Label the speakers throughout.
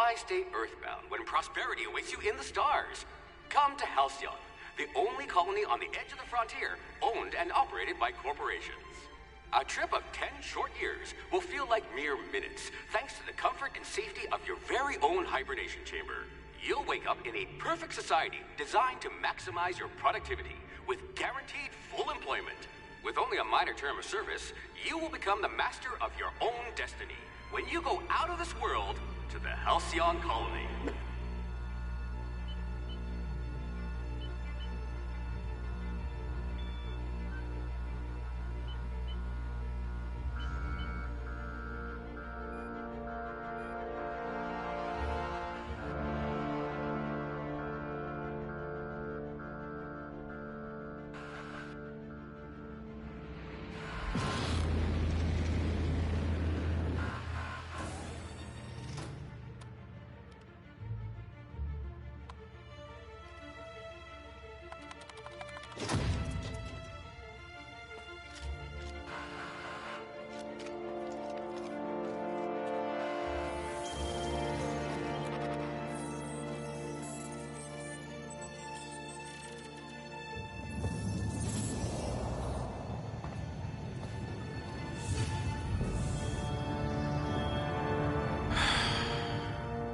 Speaker 1: Why stay earthbound when prosperity awaits you in the stars? Come to Halcyon, the only colony on the edge of the frontier, owned and operated by corporations. A trip of 10 short years will feel like mere minutes, thanks to the comfort and safety of your very own hibernation chamber. You'll wake up in a perfect society designed to maximize your productivity, with guaranteed full employment. With only a minor term of service, you will become the master of your own destiny when you go out of this world to the Halcyon colony.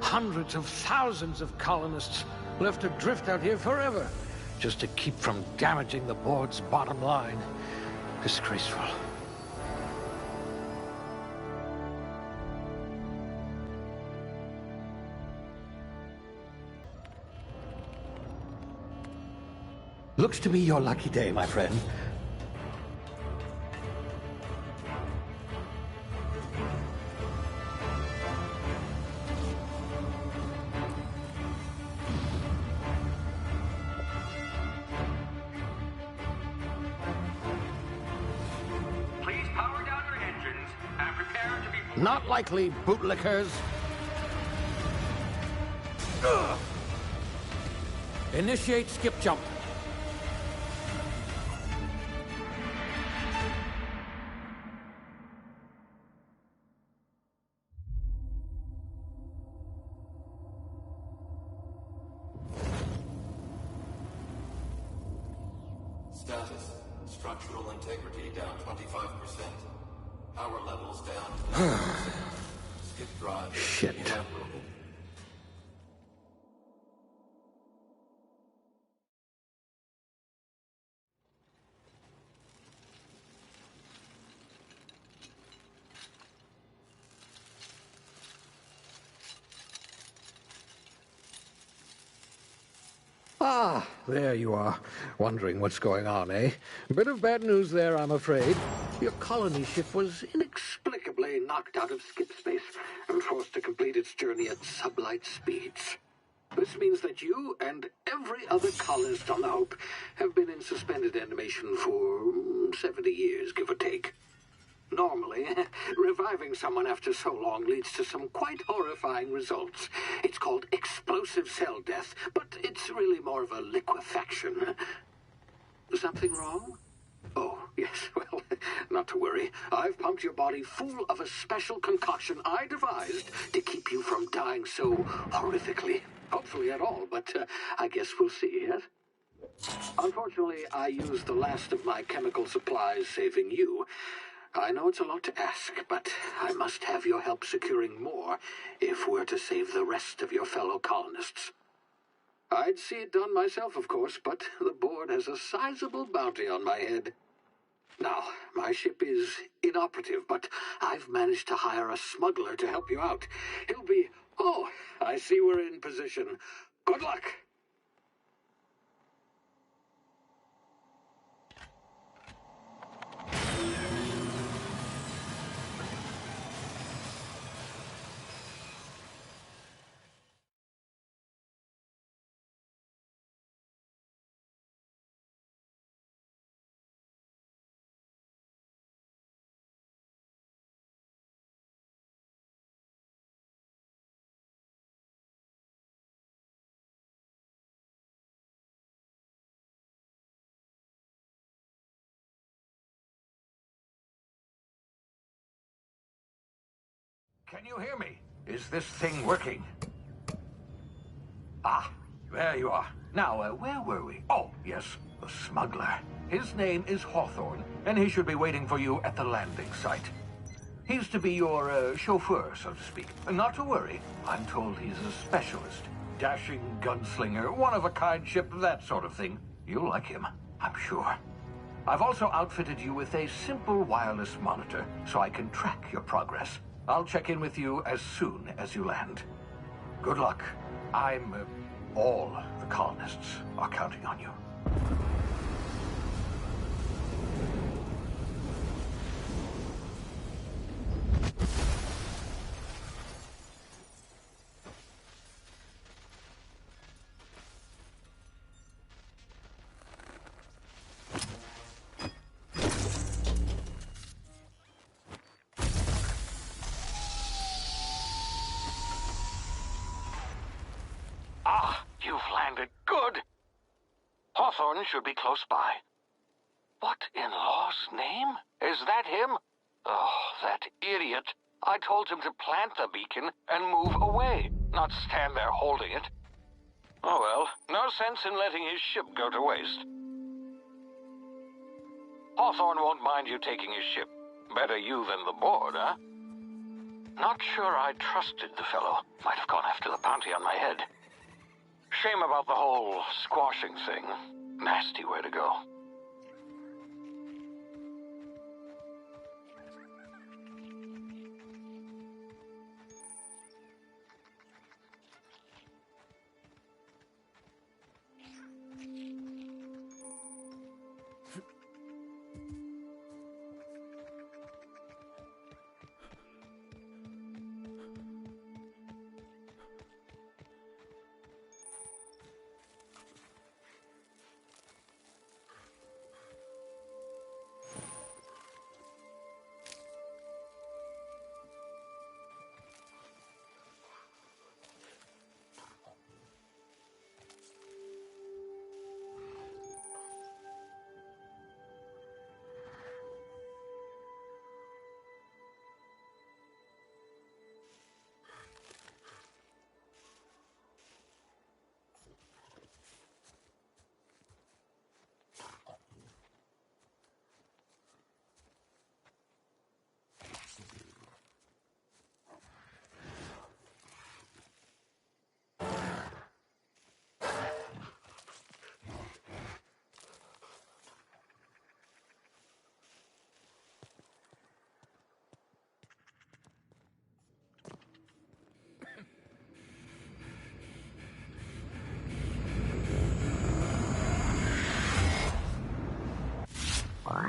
Speaker 2: Hundreds of thousands of colonists left adrift out here forever, just to keep from damaging the board's bottom line. Disgraceful. Looks to be your lucky day, my friend. Not likely, bootlickers. Ugh. Initiate skip jump.
Speaker 3: Status. Structural integrity down 25%. Power levels down to 90%. Skip drive.
Speaker 2: Shit.
Speaker 3: Inoperable.
Speaker 2: Ah, there you are. Wondering what's going on, eh? Bit of bad news there, I'm afraid. Your colony ship was inexplicably knocked out of skip space and forced to complete its journey at sublight speeds. This means that you and every other colonist on the Hope have been in suspended animation for 70 years, give or take. Normally, reviving someone after so long leads to some quite horrifying results. It's called explosive cell death, but it's really more of a liquefaction. Something wrong? Oh, yes, well, not to worry. I've pumped your body full of a special concoction I devised to keep you from dying so horrifically. Hopefully at all, but I guess we'll see, yes? Unfortunately, I used the last of my chemical supplies saving you. I know it's a lot to ask, but I must have your help securing more if we're to save the rest of your fellow colonists. I'd see it done myself, of course, but the board has a sizable bounty on my head. Now, my ship is inoperative, but I've managed to hire a smuggler to help you out. He'll be... Oh, I see we're in position. Good luck! Can you hear me? Is this thing working? Ah, there you are. Now, where were we? Oh, yes, the smuggler. His name is Hawthorne, and he should be waiting for you at the landing site. He's to be your chauffeur, so to speak. Not to worry. I'm told he's a specialist. Dashing gunslinger, one-of-a-kind ship, that sort of thing. You'll like him, I'm sure. I've also outfitted you with a simple wireless monitor, so I can track your progress. I'll check in with you as soon as you land. Good luck. All the colonists are counting on you.
Speaker 4: You've landed good. Hawthorne should be close by. What in law's name? Is that him? Oh, that idiot. I told him to plant the beacon and move away, not stand there holding it. Oh well, no sense in letting his ship go to waste. Hawthorne won't mind you taking his ship. Better you than the board, huh? Not sure I trusted the fellow. Might have gone after the bounty on my head. Shame about the whole squashing thing. Nasty way to go.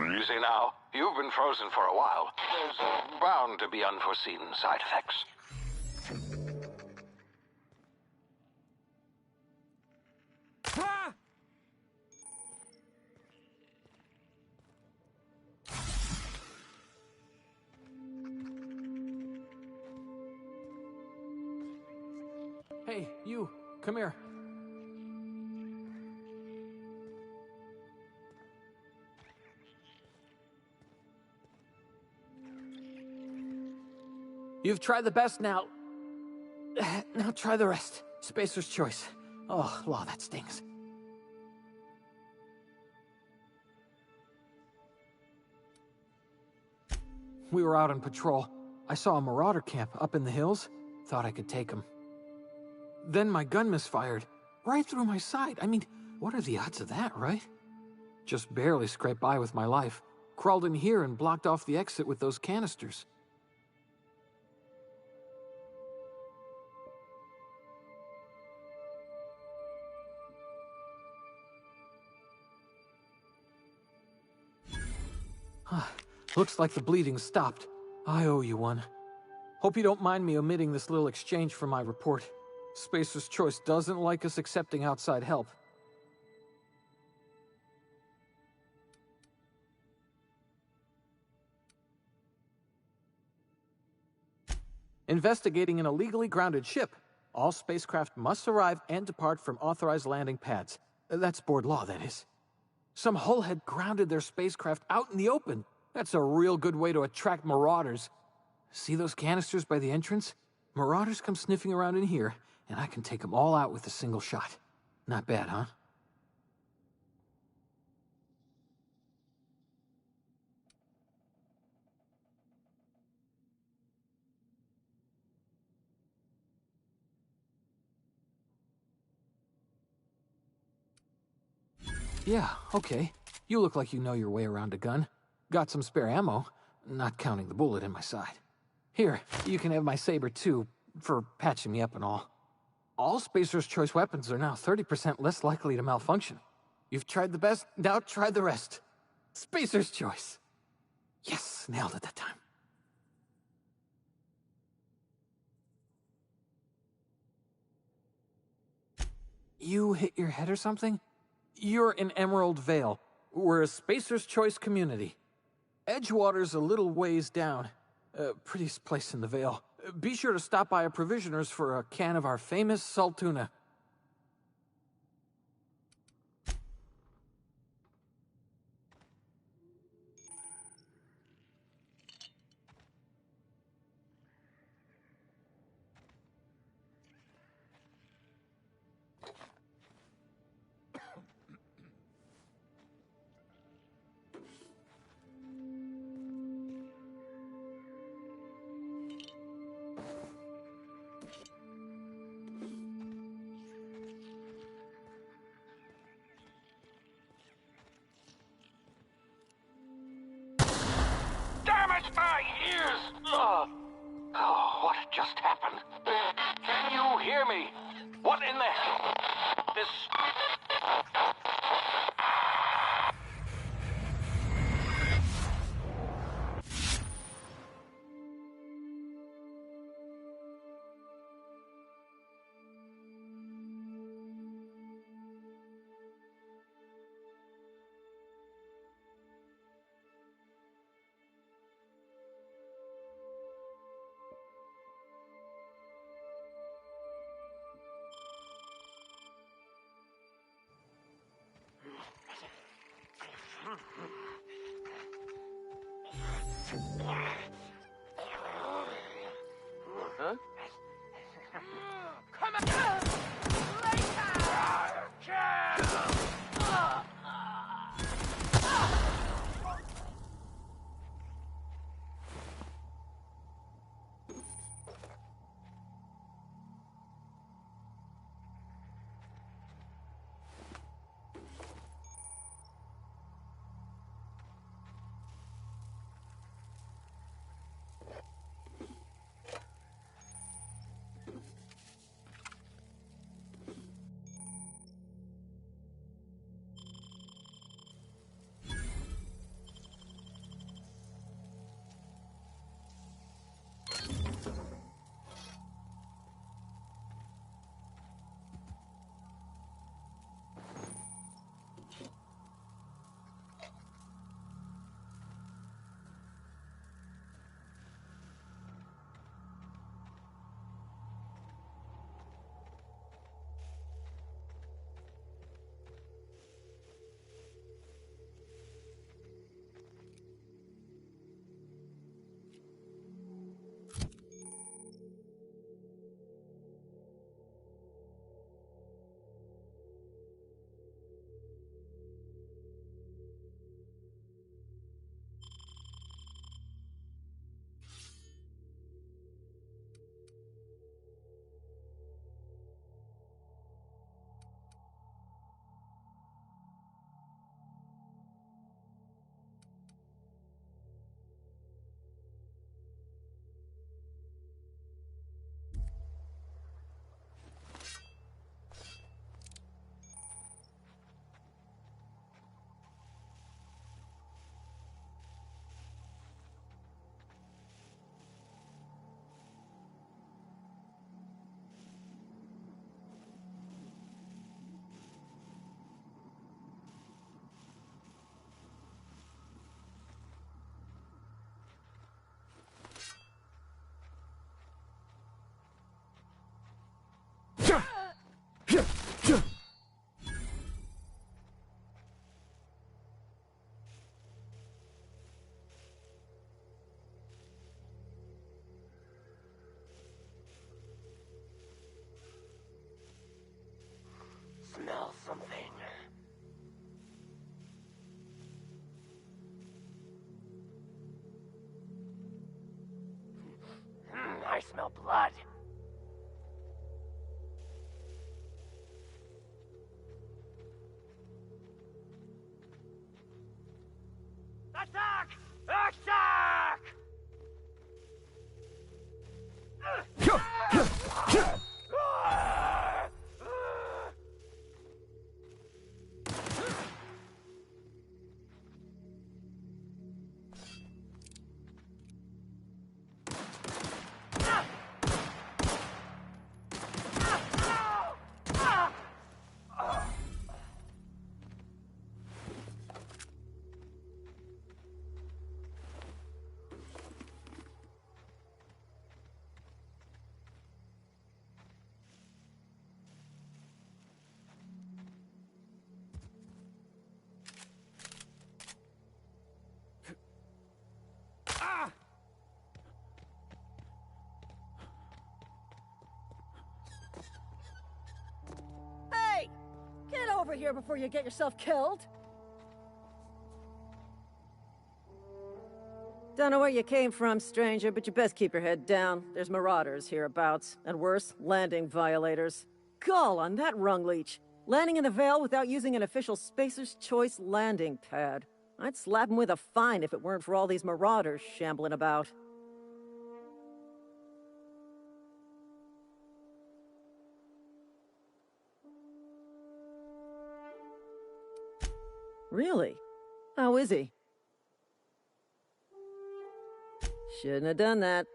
Speaker 4: You see now, you've been frozen for a while. There's bound to be unforeseen side effects.
Speaker 2: Ah! Hey, you, come here. You've tried the best now. Now try the rest. Spacer's choice. Oh, law, that stings. We were out on patrol. I saw a marauder camp up in the hills. Thought I could take him. Then my gun misfired. Right through my side. I mean, what are the odds of that, right? Just barely scraped by with my life. Crawled in here and blocked off the exit with those canisters. Looks like the bleeding stopped. I owe you one. Hope you don't mind me omitting this little exchange from my report. Spacer's Choice doesn't like us accepting outside help. Investigating an illegally grounded ship. All spacecraft must arrive and depart from authorized landing pads. That's board law, that is. Some hull had grounded their spacecraft out in the open. That's a real good way to attract marauders. See those canisters by the entrance? Marauders come sniffing around in here, and I can take them all out with a single shot. Not bad, huh? Yeah, okay. You look like you know your way around a gun. Got some spare ammo, not counting the bullet in my side. Here, you can have my saber too, for patching me up and all. All Spacer's Choice weapons are now 30% less likely to malfunction. You've tried the best, now try the rest. Spacer's Choice. Yes, nailed it that time. You hit your head or something? You're in Emerald Vale. We're a Spacer's Choice community. Edgewater's a little ways down. Prettiest place in the Vale. Be sure to stop by a provisioner's for a can of our famous salt tuna.
Speaker 4: Damn it, my ears! Ugh. Oh, what just happened? Can you hear me? What in the... This... Huh? Come on!
Speaker 5: over here before you get yourself killed! Don't know where you came from, stranger, but you best keep your head down. There's marauders hereabouts, and worse, landing violators. Gall on that rung leech! Landing in the Vale without using an official Spacer's Choice landing pad. I'd slap him with a fine if it weren't for all these marauders shambling about. Really? How is he? Shouldn't have done that.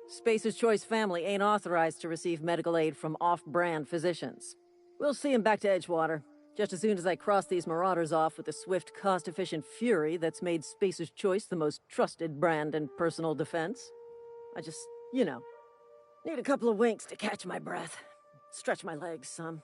Speaker 5: Spacer's Choice family ain't authorized to receive medical aid from off-brand physicians. We'll see him back to Edgewater, just as soon as I cross these marauders off with the swift, cost-efficient fury that's made Spacer's Choice the most trusted brand in personal defense. I just, need a couple of winks to catch my breath. Stretch my legs some.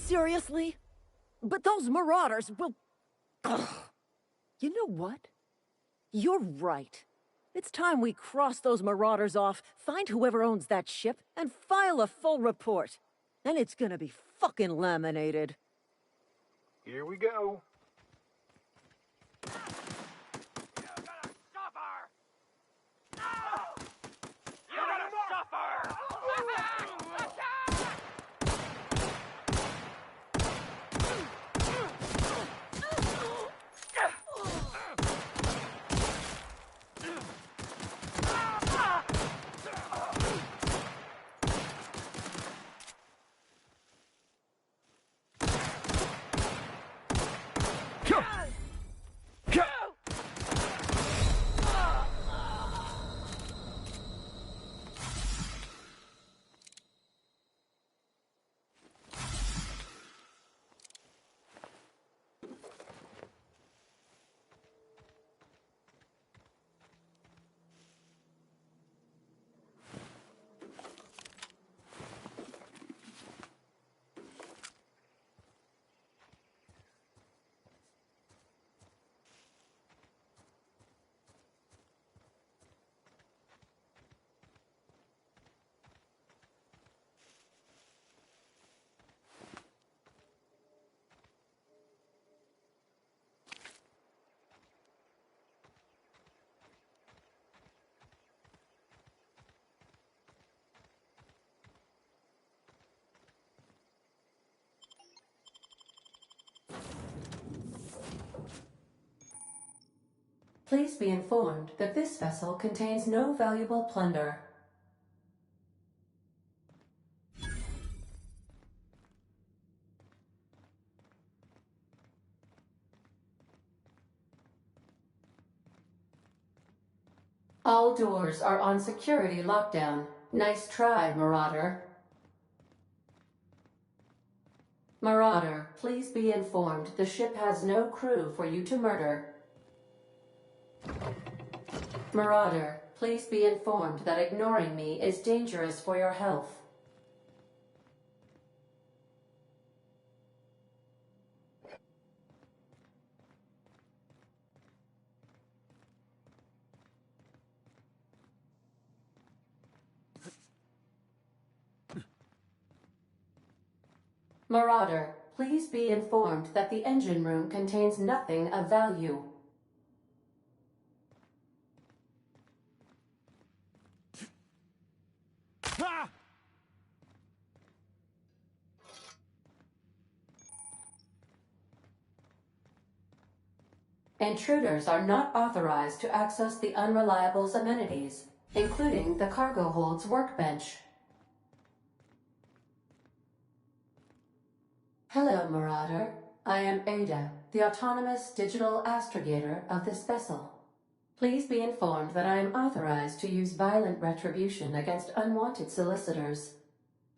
Speaker 5: Seriously? But those marauders will... Ugh. You know what? You're right. It's time we cross those marauders off, find whoever owns that ship, and file a full report. Then it's gonna be fucking laminated.
Speaker 6: Here we go.
Speaker 7: Please be informed that this vessel contains no valuable plunder. All doors are on security lockdown. Nice try, Marauder. Marauder, please be informed the ship has no crew for you to murder. Marauder, please be informed that ignoring me is dangerous for your health. Marauder, please be informed that the engine room contains nothing of value. Intruders are not authorized to access the Unreliable's amenities, including the cargo hold's workbench. Hello, Marauder. I am Ada, the autonomous digital astrogator of this vessel. Please be informed that I am authorized to use violent retribution against unwanted solicitors.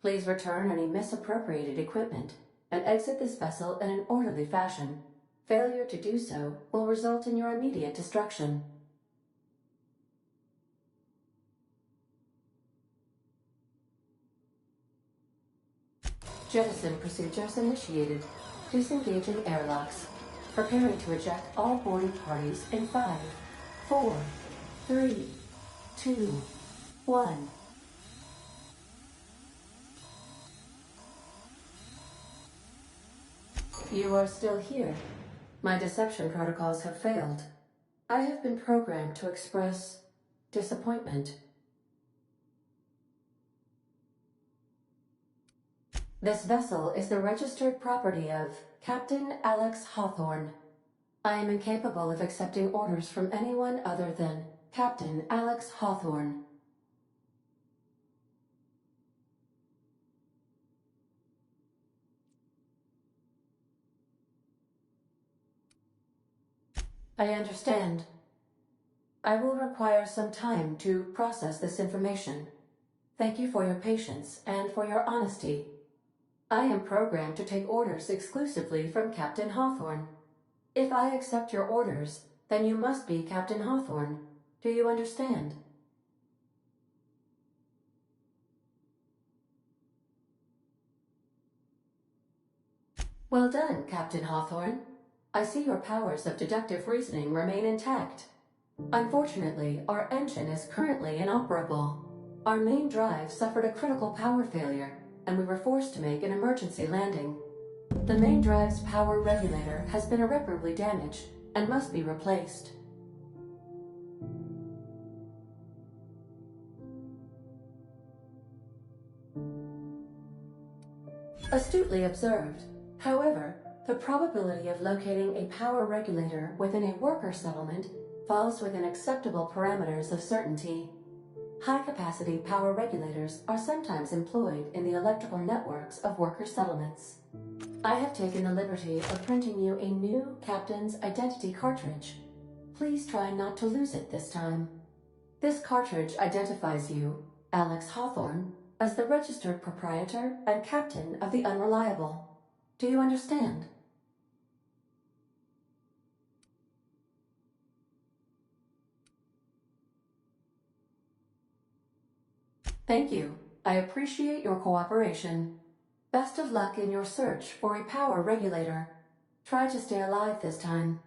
Speaker 7: Please return any misappropriated equipment and exit this vessel in an orderly fashion. Failure to do so will result in your immediate destruction. Jettison procedures initiated. Disengaging airlocks. Preparing to eject all boarding parties in 5, 4, 3, 2, 1. You are still here. My deception protocols have failed. I have been programmed to express disappointment. This vessel is the registered property of Captain Alex Hawthorne. I am incapable of accepting orders from anyone other than Captain Alex Hawthorne. I understand. I will require some time to process this information. Thank you for your patience and for your honesty. I am programmed to take orders exclusively from Captain Hawthorne. If I accept your orders, then you must be Captain Hawthorne. Do you understand? Well done, Captain Hawthorne. I see your powers of deductive reasoning remain intact. Unfortunately, our engine is currently inoperable. Our main drive suffered a critical power failure, and we were forced to make an emergency landing. The main drive's power regulator has been irreparably damaged and must be replaced. Astutely observed. However, the probability of locating a power regulator within a worker settlement falls within acceptable parameters of certainty. High-capacity power regulators are sometimes employed in the electrical networks of worker settlements. I have taken the liberty of printing you a new Captain's Identity cartridge. Please try not to lose it this time. This cartridge identifies you, Alex Hawthorne, as the registered proprietor and captain of the Unreliable. Do you understand? Thank you. I appreciate your cooperation. Best of luck in your search for a power regulator. Try to stay alive this time.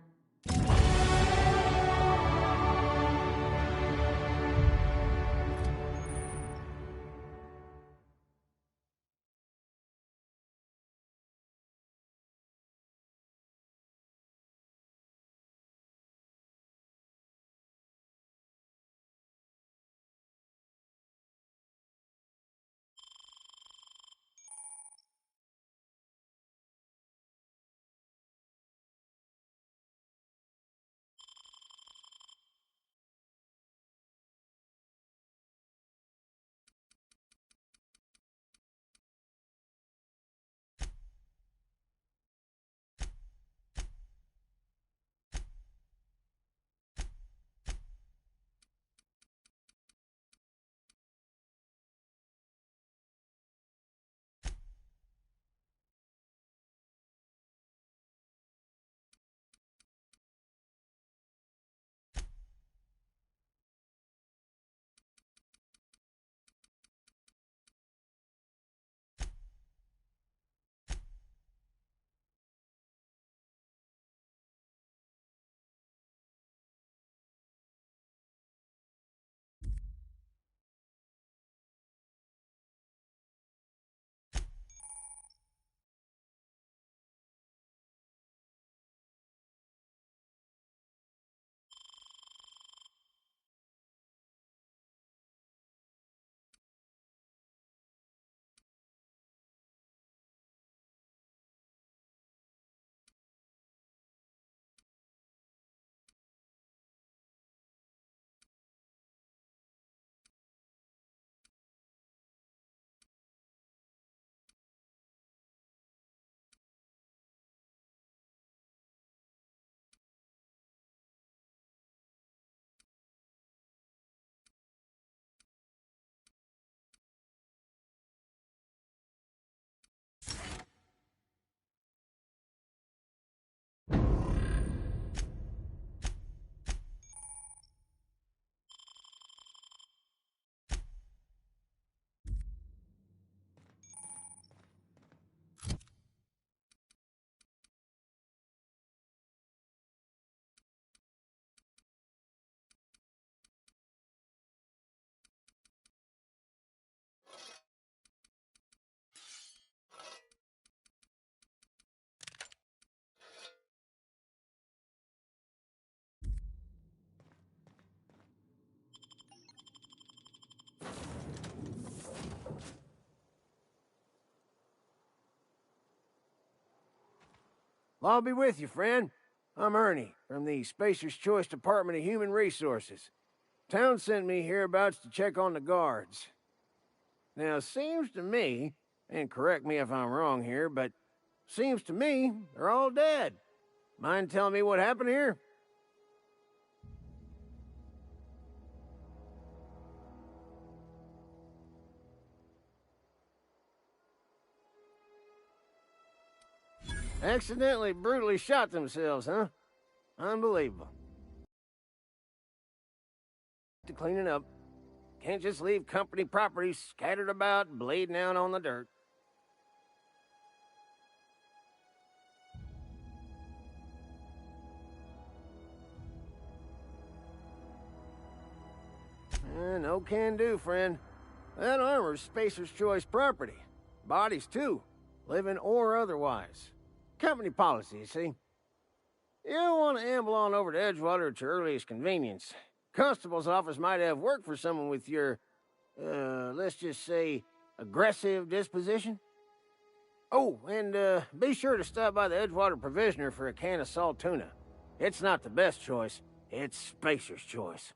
Speaker 8: I'll be with you, friend. I'm Ernie, from the Spacer's Choice Department of Human Resources. Town sent me hereabouts to check on the guards. Now, seems to me, and correct me if I'm wrong here, but seems to me they're all dead. Mind telling me what happened here? Accidentally, brutally shot themselves, huh? Unbelievable. To cleaning up. Can't just leave company property scattered about, bleeding out on the dirt. No can do, friend. That armor's Spacer's Choice property. Bodies, too. Living or otherwise. Company policy, you see. You don't want to amble on over to Edgewater at your earliest convenience. Constable's office might have work for someone with your, let's just say, aggressive disposition. Oh, and be sure to stop by the Edgewater Provisioner for a can of salt tuna. It's not the best choice, it's Spacer's Choice.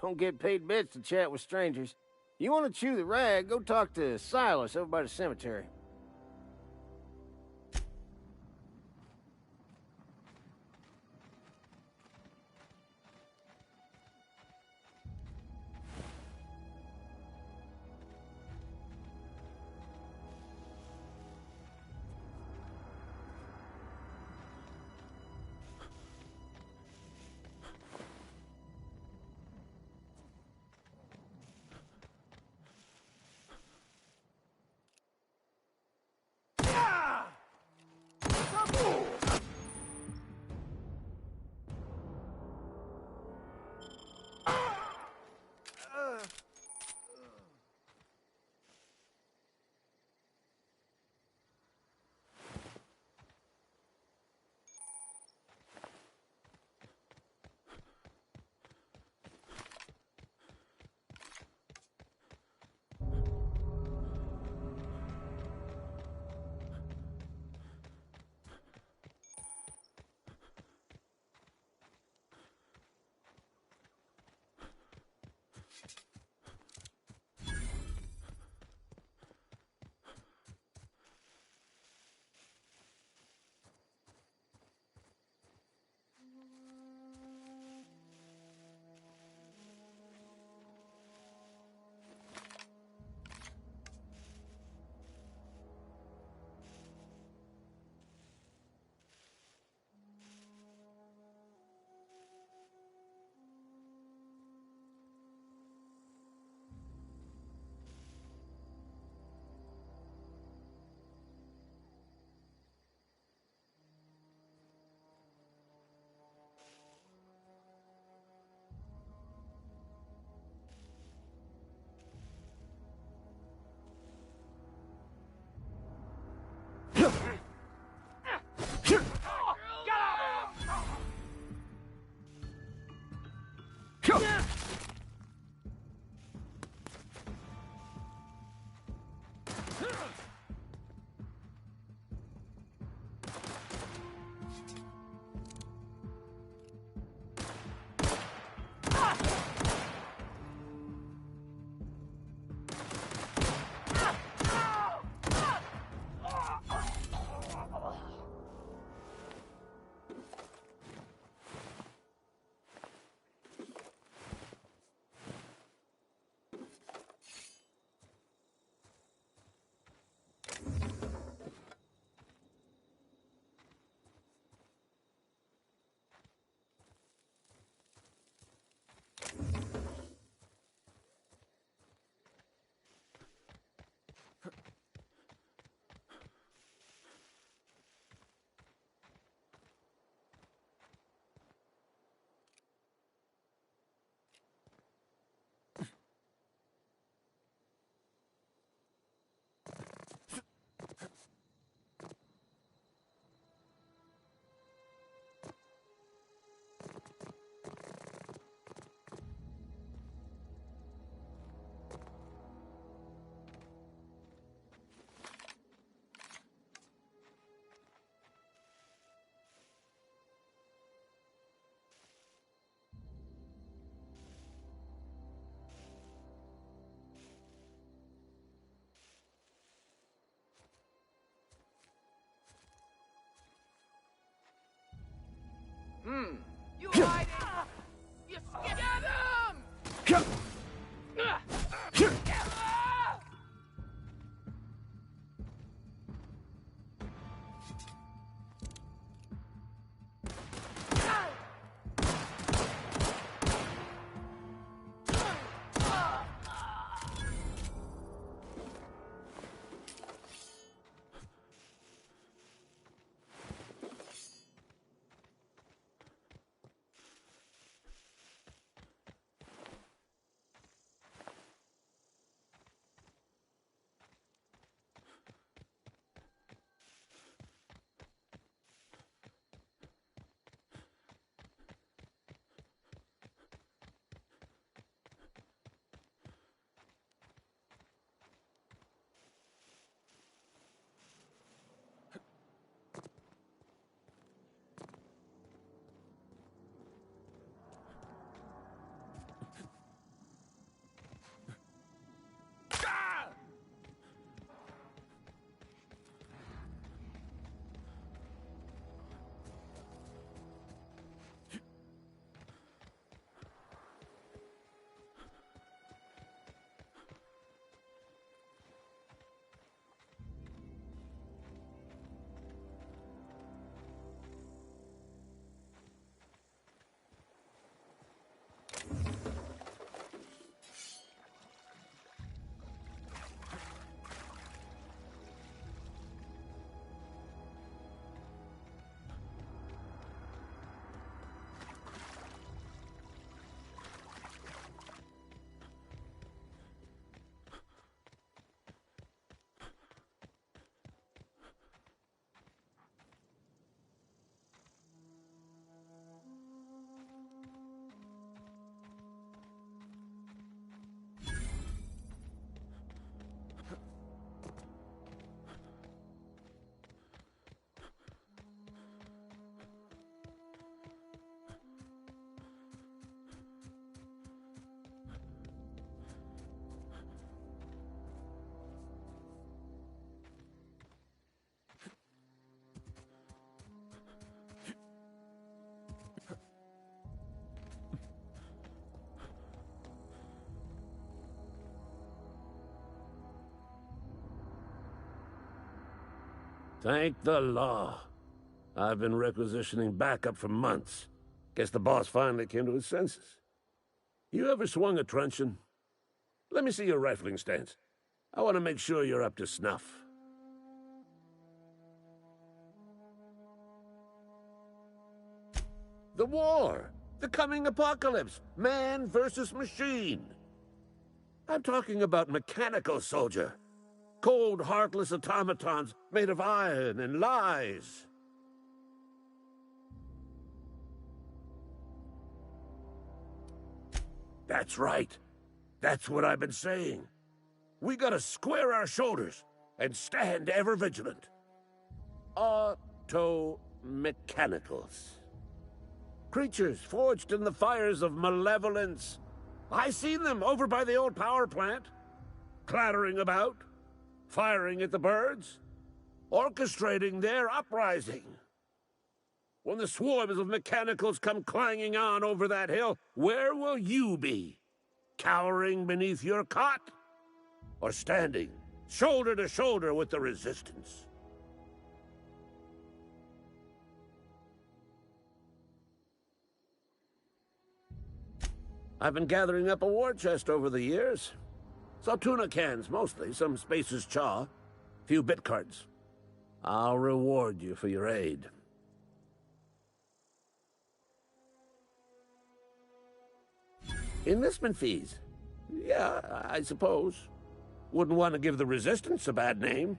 Speaker 8: Don't get paid bits to chat with strangers. You want to chew the rag, go talk to Silas over by the cemetery.
Speaker 9: Thank the law. I've been requisitioning backup for months. Guess the boss finally came to his senses. You ever swung a truncheon? Let me see your rifling stance. I want to make sure you're up to snuff. The war! The coming apocalypse! Man versus machine! I'm talking about mechanical soldier. Cold, heartless automatons made of iron and lies. That's right. That's what I've been saying. We gotta square our shoulders and stand ever vigilant. Auto-mechanicals. Creatures forged in the fires of malevolence. I seen them over by the old power plant, clattering about, firing at the birds, orchestrating their uprising. When the swarms of mechanicals come clanging on over that hill, where will you be? Cowering beneath your cot? Or standing, shoulder to shoulder with the resistance? I've been gathering up a war chest over the years. Saw tuna cans, mostly, some Spacer's chaw, few bit cards. I'll reward you for your aid. Enlistment fees? Yeah, I suppose. Wouldn't want to give the Resistance a bad name.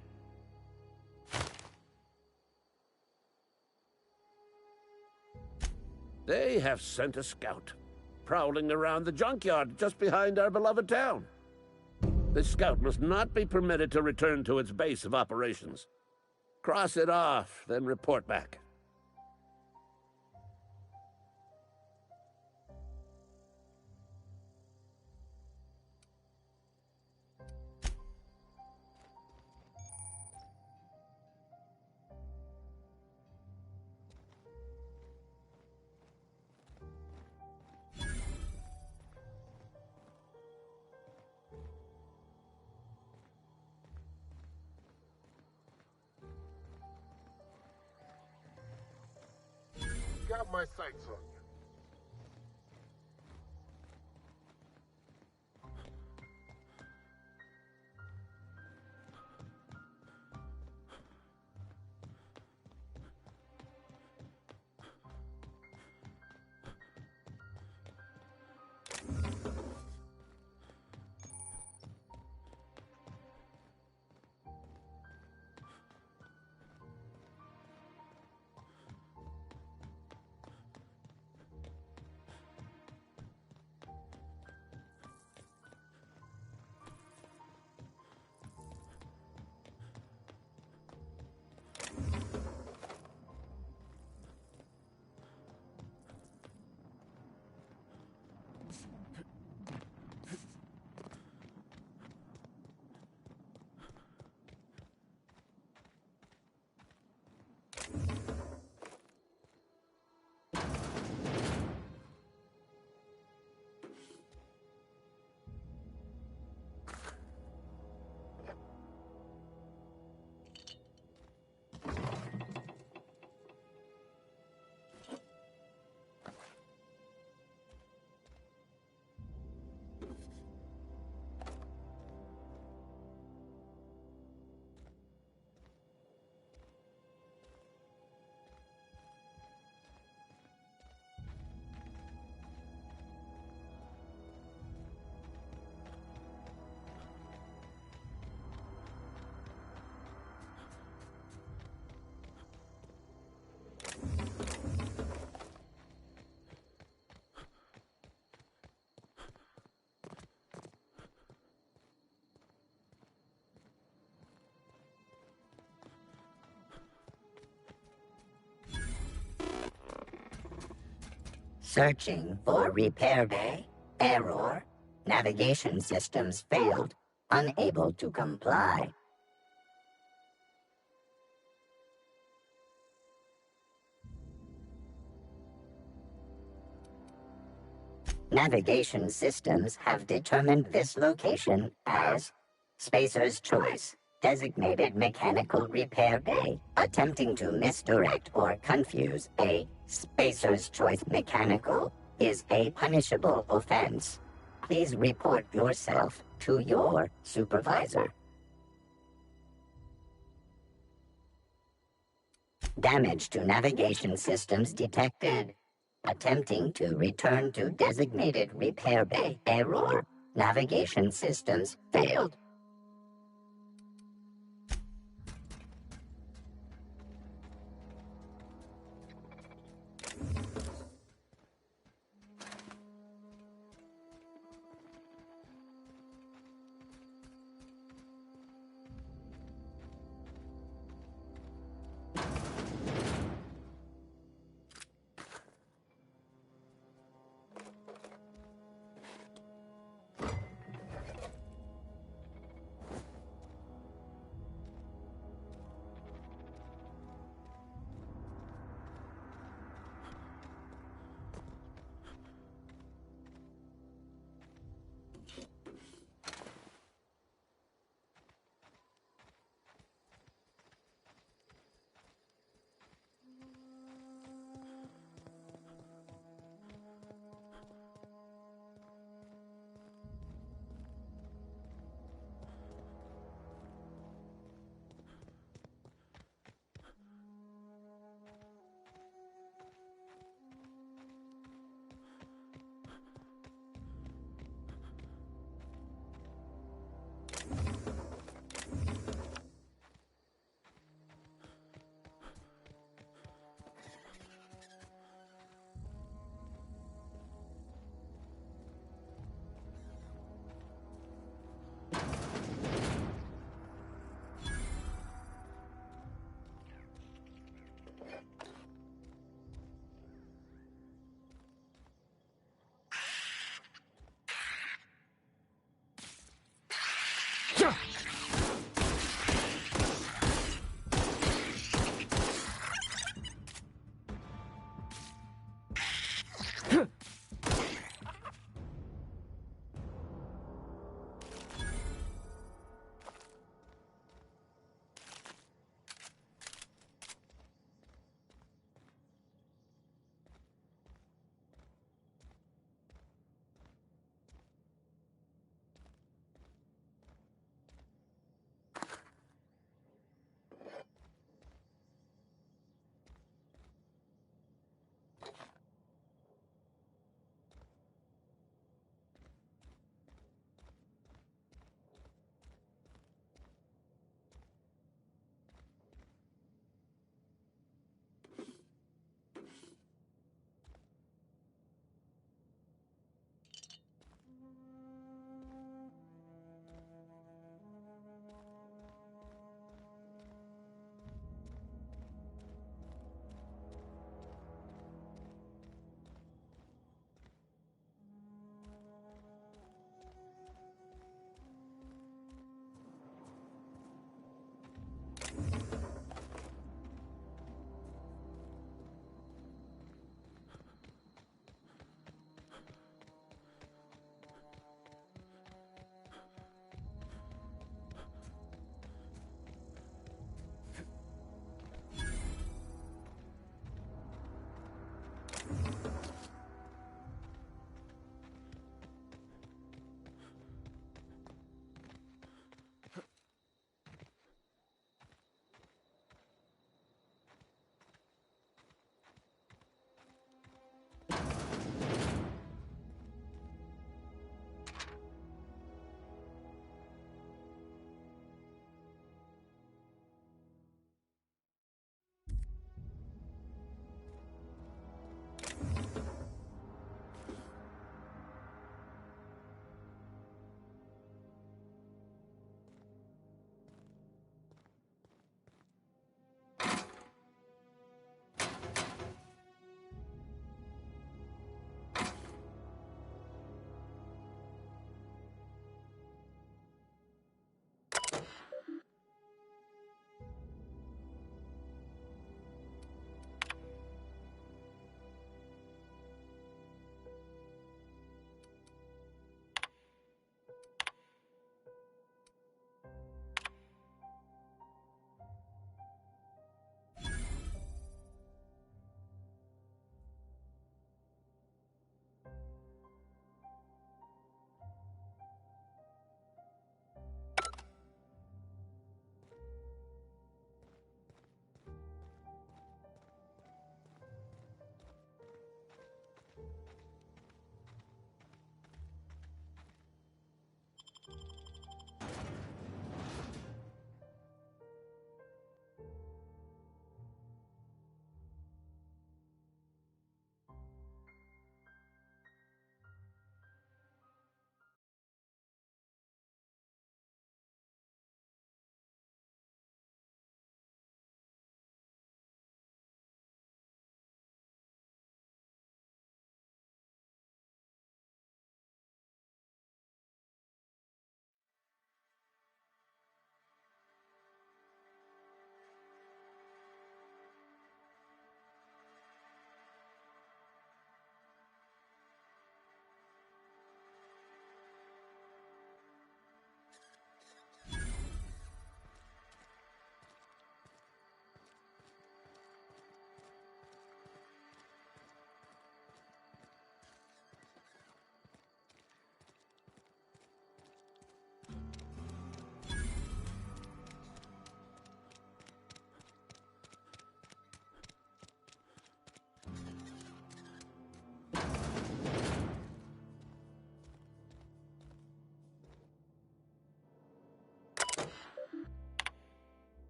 Speaker 9: They have sent a scout, prowling around the junkyard just behind our beloved town. This scout must not be permitted to return to its base of operations. Cross it off, then report back.
Speaker 6: got my sights on you.
Speaker 10: Searching for repair bay. Error. Navigation systems failed. Unable to comply. Navigation systems have determined this location as Spacer's Choice, designated mechanical repair bay. Attempting to misdirect or confuse a Spacer's Choice mechanical is a punishable offense. Please report yourself to your supervisor. Damage to navigation systems detected. Attempting to return to designated repair bay. Error. Navigation systems failed.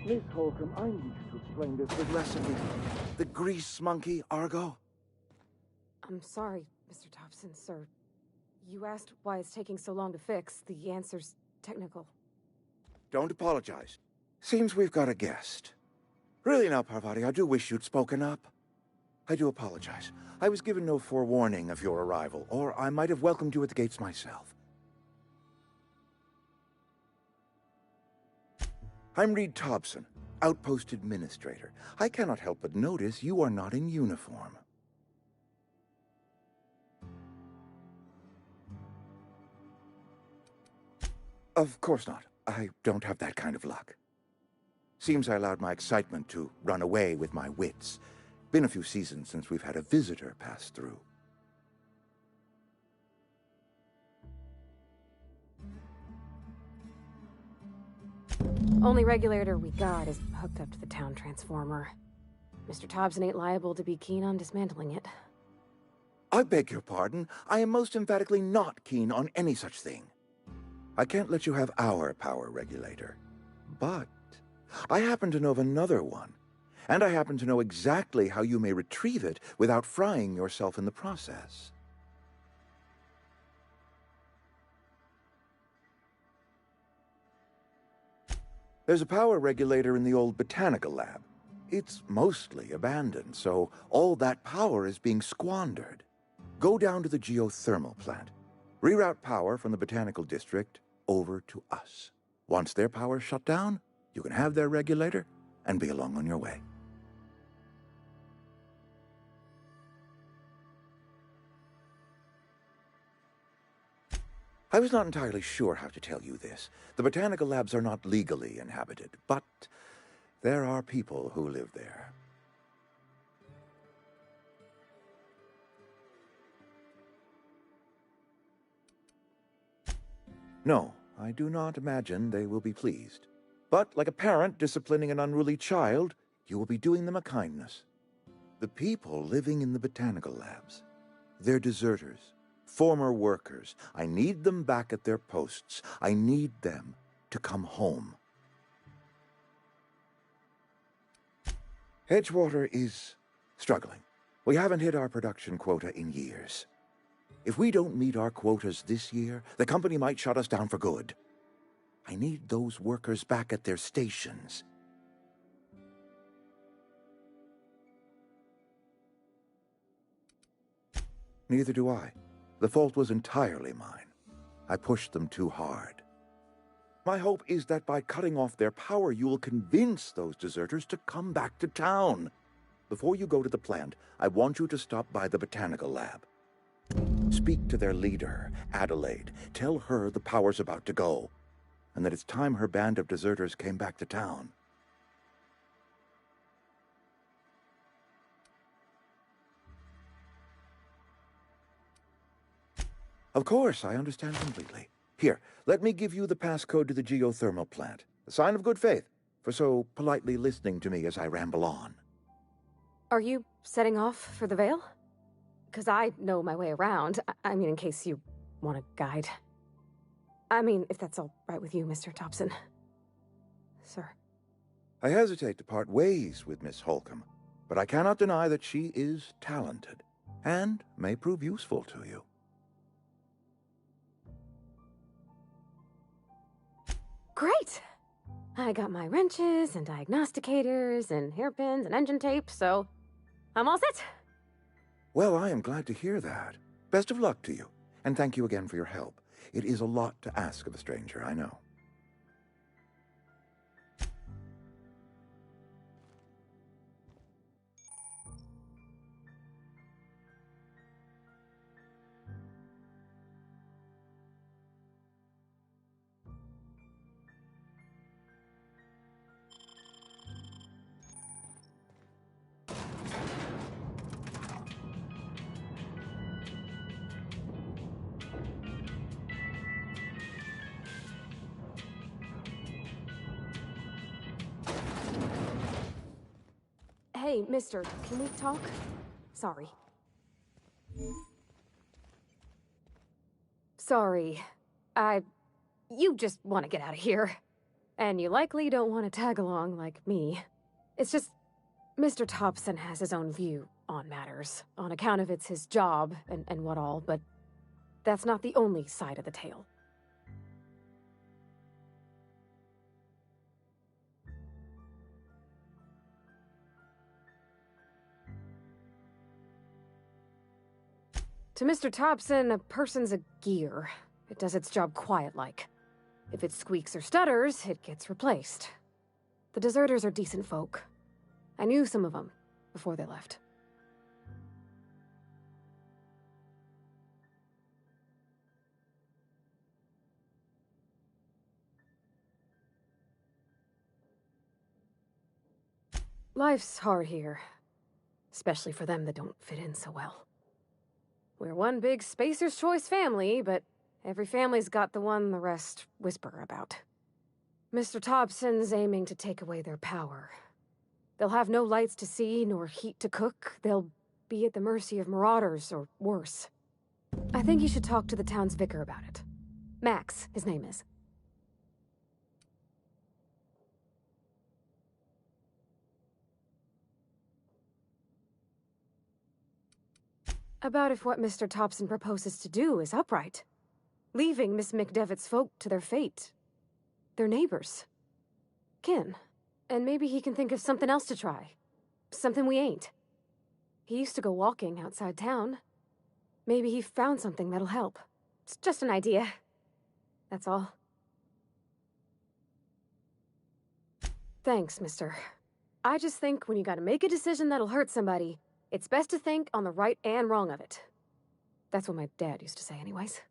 Speaker 11: Miss Holcomb, I need you to explain this with less of the grease monkey, Argo.
Speaker 12: I'm sorry, Mr. Thompson, sir. You asked why it's taking so long to fix. The answer's technical.
Speaker 11: Don't apologize. Seems we've got a guest. Really now, Parvati, I do wish you'd spoken up. I do apologize. I was given no forewarning of your arrival, or I might have welcomed you at the gates myself. I'm Reed Thompson, Outpost Administrator. I cannot help but notice you are not in uniform. Of course not. I don't have that kind of luck. Seems I allowed my excitement to run away with my wits. Been a few seasons since we've had a visitor pass through.
Speaker 12: Only regulator we got is hooked up to the town transformer. Mr. Thompson ain't liable to be keen on dismantling it.
Speaker 11: I beg your pardon. I am most emphatically not keen on any such thing. I can't let you have our power regulator. But I happen to know of another one. And I happen to know exactly how you may retrieve it without frying yourself in the process. There's a power regulator in the old botanical lab. It's mostly abandoned, so all that power is being squandered. Go down to the geothermal plant. Reroute power from the botanical district over to us. Once their power's shut down, you can have their regulator and be along on your way. I was not entirely sure how to tell you this. The botanical labs are not legally inhabited, but there are people who live there. No, I do not imagine they will be pleased. But like a parent disciplining an unruly child, you will be doing them a kindness. The people living in the botanical labs, they're deserters. Former workers. I need them back at their posts. I need them to come home. Edgewater is struggling. We haven't hit our production quota in years. If we don't meet our quotas this year, the company might shut us down for good. I need those workers back at their stations. Neither do I. The fault was entirely mine. I pushed them too hard. My hope is that by cutting off their power, you will convince those deserters to come back to town. Before you go to the plant, I want you to stop by the botanical lab. Speak to their leader, Adelaide. Tell her the power's about to go, and that it's time her band of deserters came back to town. Of course, I understand completely. Here, let me give you the passcode to the geothermal plant. A sign of good faith, for so politely listening to me as I ramble on.
Speaker 12: Are you setting off for the Vale? Because I know my way around. I mean, in case you want a guide. I mean, if that's all right with you, Mr. Thompson. Sir.
Speaker 11: I hesitate to part ways with Miss Holcomb, but I cannot deny that she is talented, and may prove useful to you.
Speaker 12: Great! I got my wrenches and diagnosticators and hairpins and engine tape, so I'm all set.
Speaker 11: Well, I am glad to hear that. Best of luck to you, and thank you again for your help. It is a lot to ask of a stranger, I know.
Speaker 12: Hey, mister, can we talk? Sorry. Sorry. You just want to get out of here. And you likely don't want to tag along like me. It's just, Mr. Thompson has his own view on matters, on account of it's his job and what all, but that's not the only side of the tale. To Mr. Thompson, a person's a gear. It does its job quiet-like. If it squeaks or stutters, it gets replaced. The deserters are decent folk. I knew some of them before they left. Life's hard here, especially for them that don't fit in so well. We're one big Spacer's Choice family, but every family's got the one the rest whisper about. Mr. Thompson's aiming to take away their power. They'll have no lights to see, nor heat to cook. They'll be at the mercy of marauders, or worse. I think you should talk to the town's vicar about it. Max, his name is. About if what Mr. Thompson proposes to do is upright. Leaving Miss McDevitt's folk to their fate. Their neighbors. Kin. And maybe he can think of something else to try. Something we ain't. He used to go walking outside town. Maybe he found something that'll help. It's just an idea. That's all. Thanks, mister. I just think when you gotta make a decision that'll hurt somebody, it's best to think on the right and wrong of it. That's what my dad used to say anyways.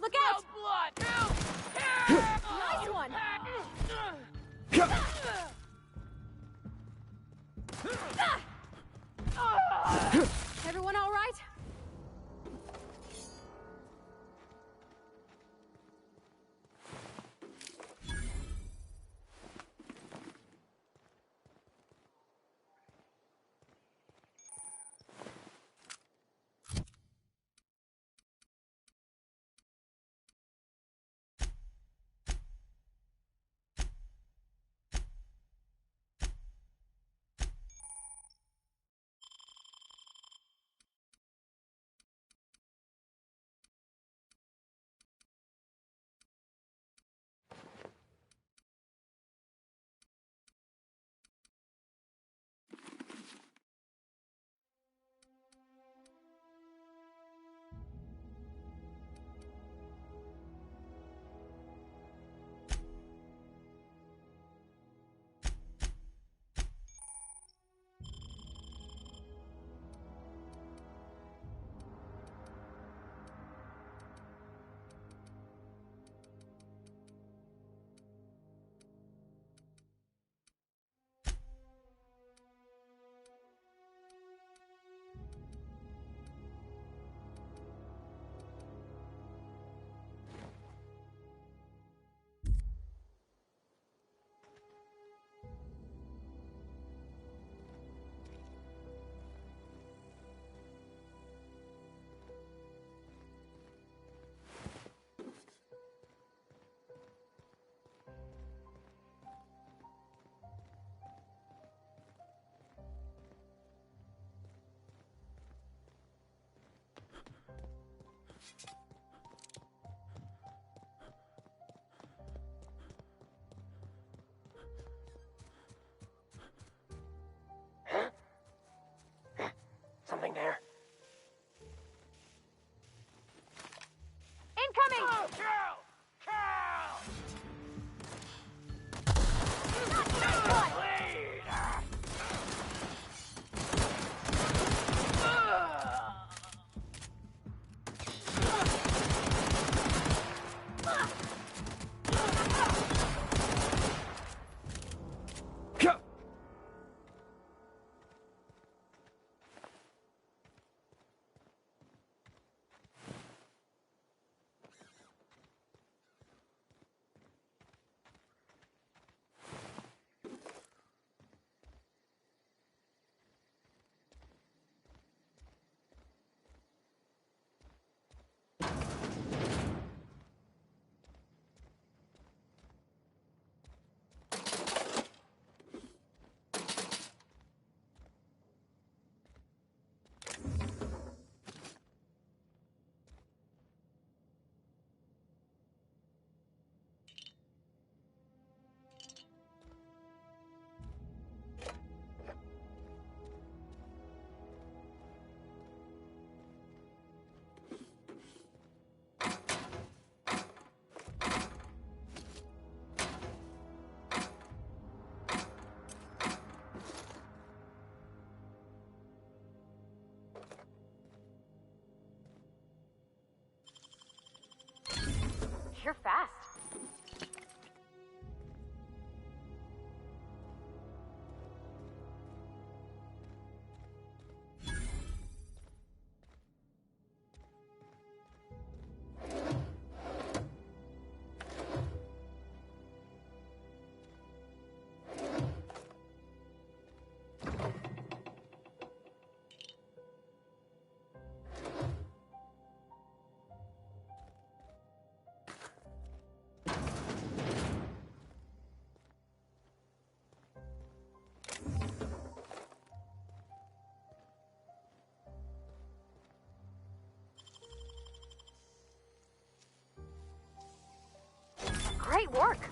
Speaker 13: Look out! Blood!
Speaker 12: Nice one! Everyone all right? You're fast. Great work!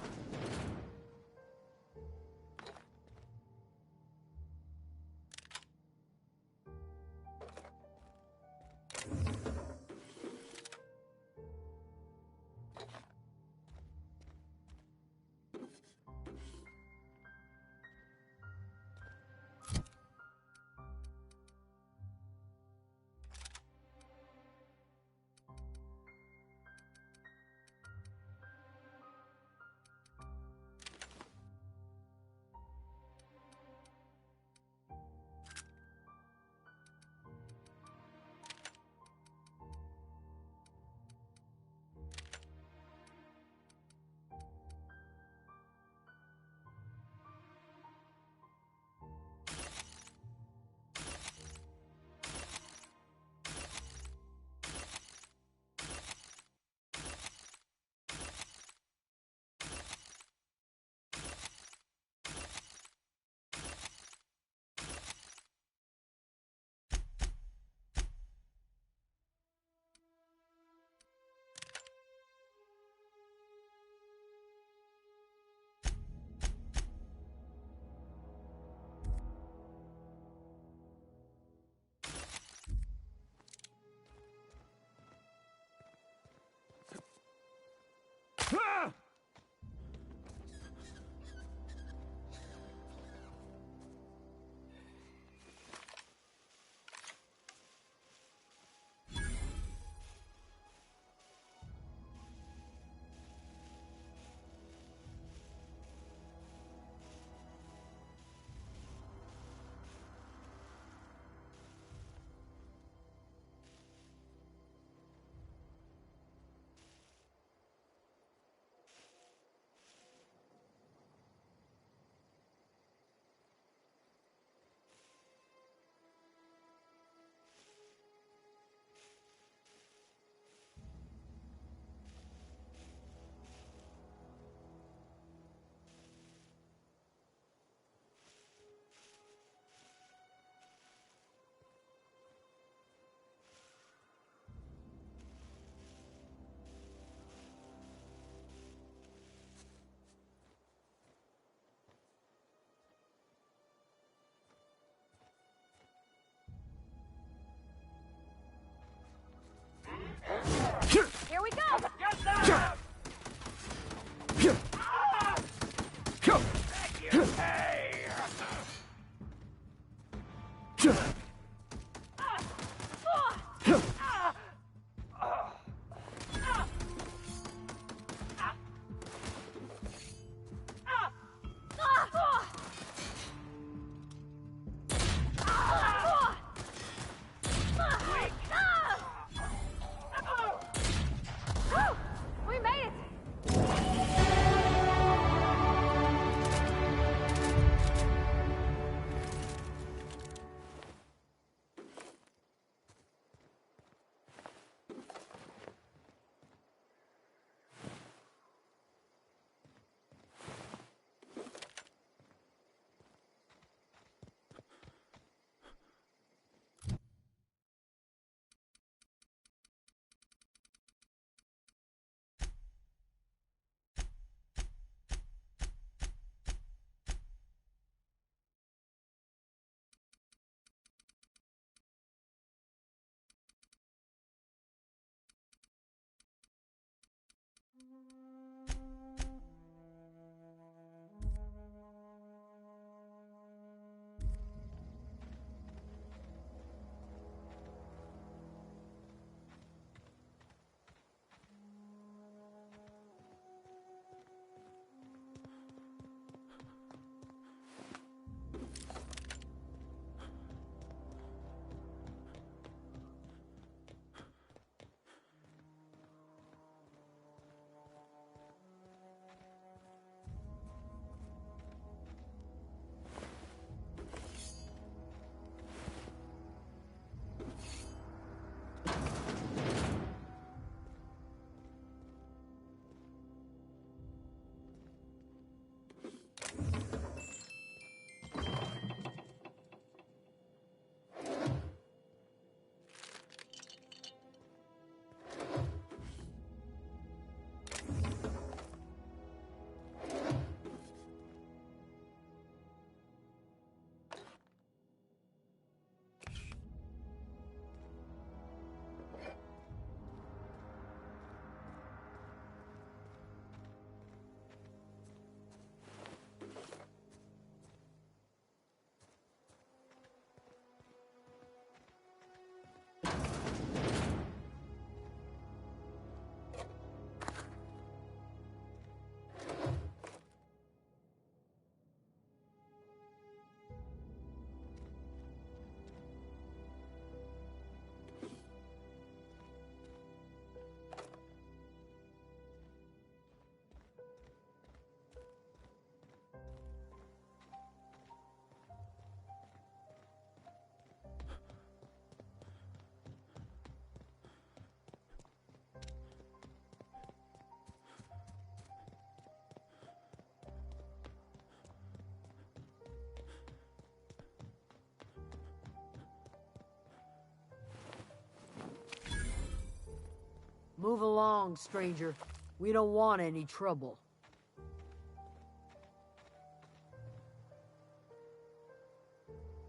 Speaker 14: Move along, stranger. We don't want any trouble.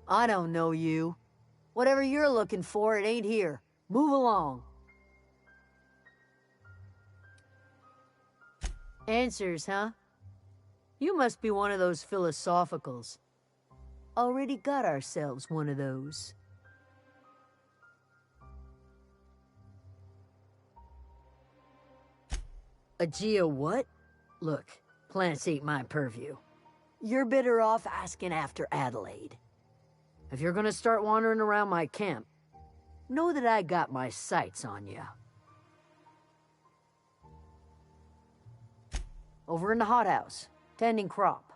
Speaker 14: I don't know you. Whatever you're looking for, it ain't here. Move along. Answers, huh? You must be one of those philosophicals. Already got ourselves one of those. A geo what? Look, plants ain't my purview. You're better off asking after Adelaide. If you're gonna start wandering around my camp, know that I got my sights on you. Over in the hothouse, tending crop.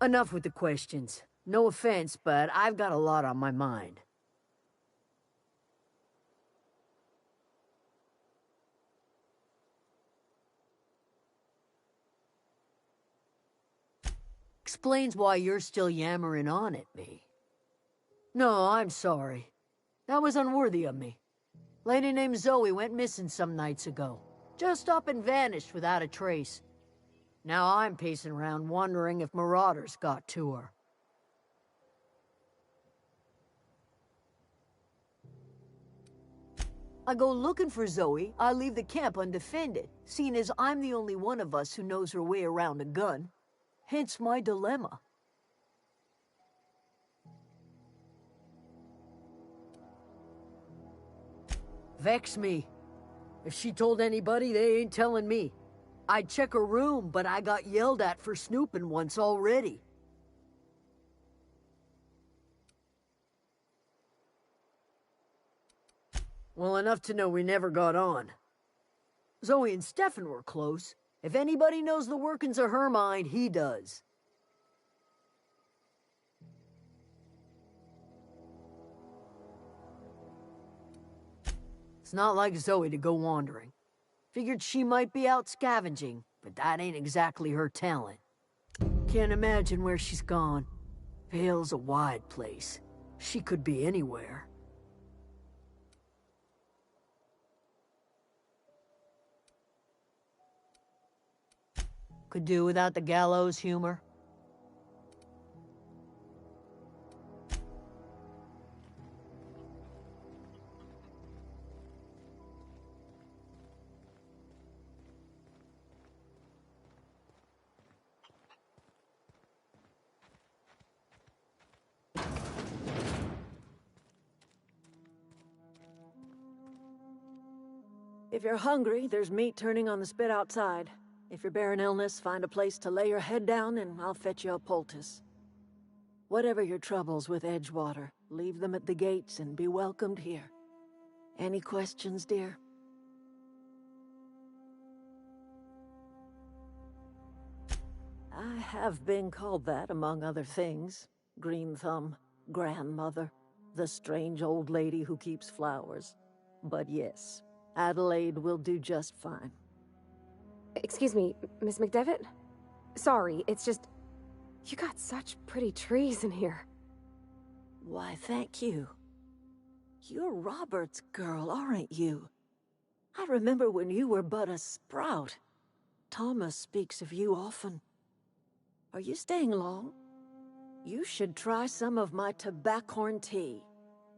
Speaker 14: Enough with the questions. No offense, but I've got a lot on my mind. Explains why you're still yammering on at me. No, I'm sorry. That was unworthy of me. Lady named Zoe went missing some nights ago. Just up and vanished without a trace. Now I'm pacing around wondering if marauders got to her. I go looking for Zoe, I leave the camp undefended, seeing as I'm the only one of us who knows her way around a gun. Hence my dilemma. Vex me. If she told anybody, they ain't telling me. I'd check her room, but I got yelled at for snooping once already. Well, enough to know we never got on. Zoe and Stefan were close. If anybody knows the workings of her mind, he does. It's not like Zoe to go wandering. Figured she might be out scavenging, but that ain't exactly her talent. Can't imagine where she's gone. Vale's a wide place. She could be anywhere. Could do without the gallows humor.
Speaker 5: If you're hungry, there's meat turning on the spit outside. If you're bearing illness, find a place to lay your head down and I'll fetch you a poultice. Whatever your troubles with Edgewater, leave them at the gates and be welcomed here. Any questions, dear? I have been called that, among other things. Green Thumb, grandmother, the strange old lady who keeps flowers. But yes, Adelaide will do just fine.
Speaker 12: Excuse me, Miss McDevitt? Sorry, it's just... You got such pretty trees in here.
Speaker 5: Why, thank you. You're Robert's girl, aren't you? I remember when you were but a sprout. Thomas speaks of you often. Are you staying long? You should try some of my tobaccorn tea.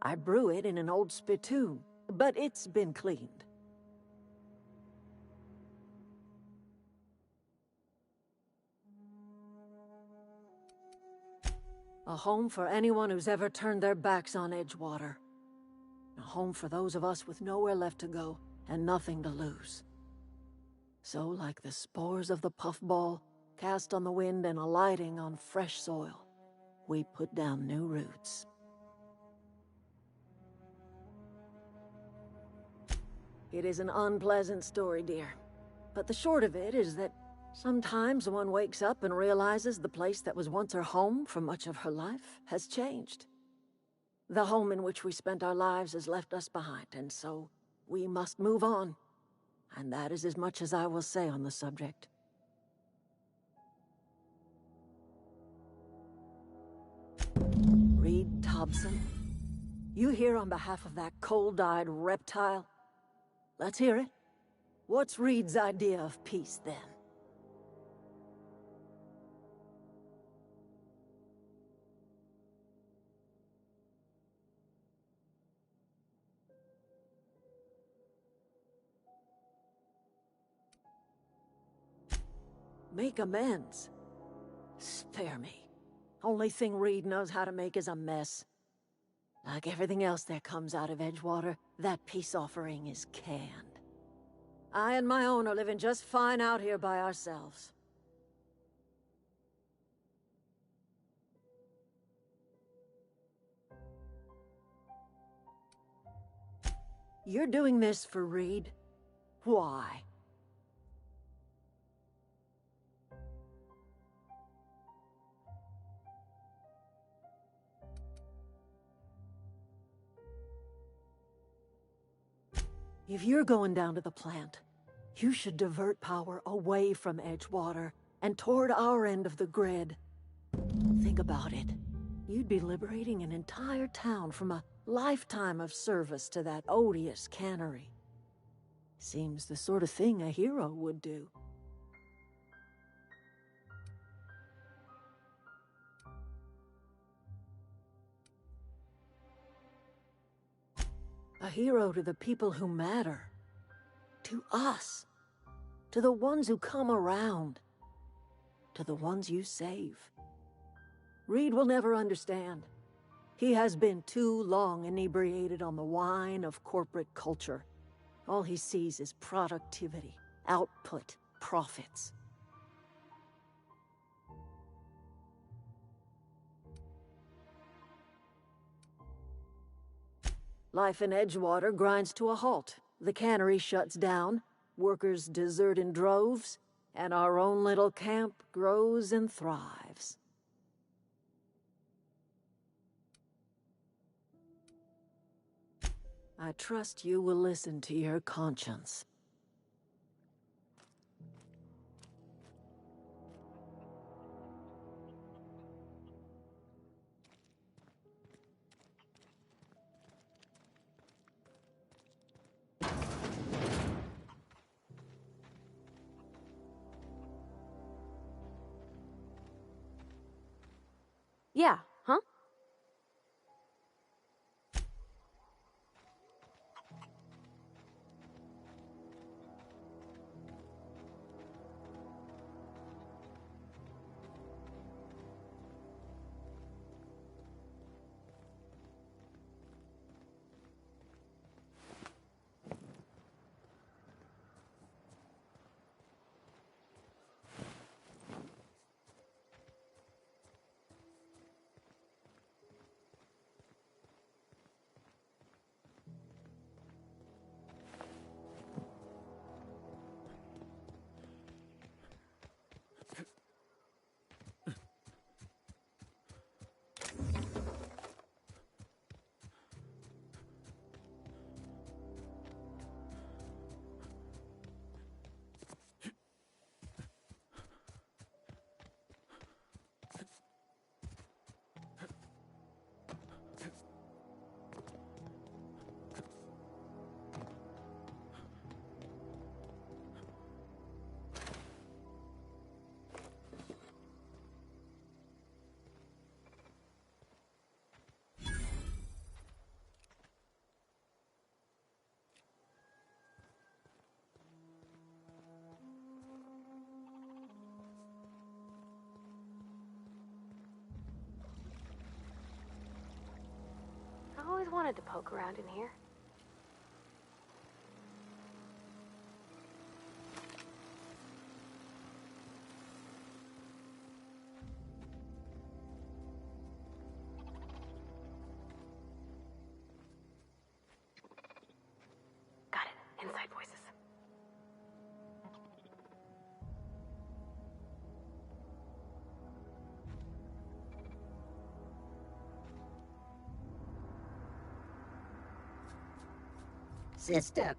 Speaker 5: I brew it in an old spittoon, but it's been cleaned. A home for anyone who's ever turned their backs on Edgewater. A home for those of us with nowhere left to go and nothing to lose. So, like the spores of the puffball, cast on the wind and alighting on fresh soil, we put down new roots. It is an unpleasant story, dear. But the short of it is that sometimes one wakes up and realizes the place that was once her home for much of her life has changed. The home in which we spent our lives has left us behind, and so we must move on. And that is as much as I will say on the subject. Reed Thompson, you here on behalf of that cold-eyed reptile? Let's hear it. What's Reed's idea of peace, then? Make amends? Spare me. Only thing Reed knows how to make is a mess. Like everything else that comes out of Edgewater, that peace offering is canned. I and my own are living just fine out here by ourselves. You're doing this for Reed? Why? If you're going down to the plant, you should divert power away from Edgewater and toward our end of the grid. Think about it. You'd be liberating an entire town from a lifetime of service to that odious cannery. Seems the sort of thing a hero would do. A hero to the people who matter. To us. To the ones who come around. To the ones you save. Reed will never understand. He has been too long inebriated on the wine of corporate culture. All he sees is productivity, output, profits. Life in Edgewater grinds to a halt. The cannery shuts down, workers desert in droves, and our own little camp grows and thrives. I trust you will listen to your conscience.
Speaker 12: Yeah, huh? I always wanted to poke around in here. Got it. Inside voices.
Speaker 10: Sister,